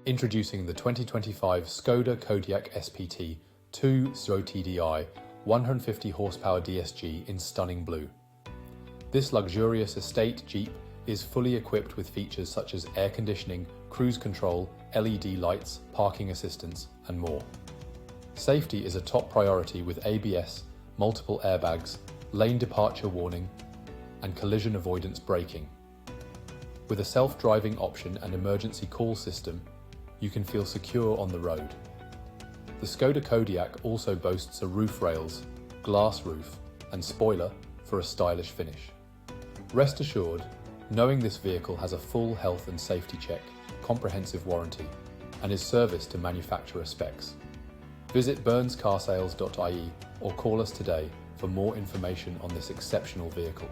Introducing the 2025 Skoda Kodiaq SPT 2.0 TDI 150 horsepower DSG in stunning blue. This luxurious estate Jeep is fully equipped with features such as air conditioning, cruise control, LED lights, parking assistance, and more. Safety is a top priority with ABS, multiple airbags, lane departure warning, and collision avoidance braking. With a self-driving option and emergency call system, you can feel secure on the road. The Skoda Kodiaq also boasts a roof rails, glass roof, and spoiler for a stylish finish. Rest assured, knowing this vehicle has a full health and safety check, comprehensive warranty, and is serviced to manufacturer specs. Visit burnscarsales.ie or call us today for more information on this exceptional vehicle.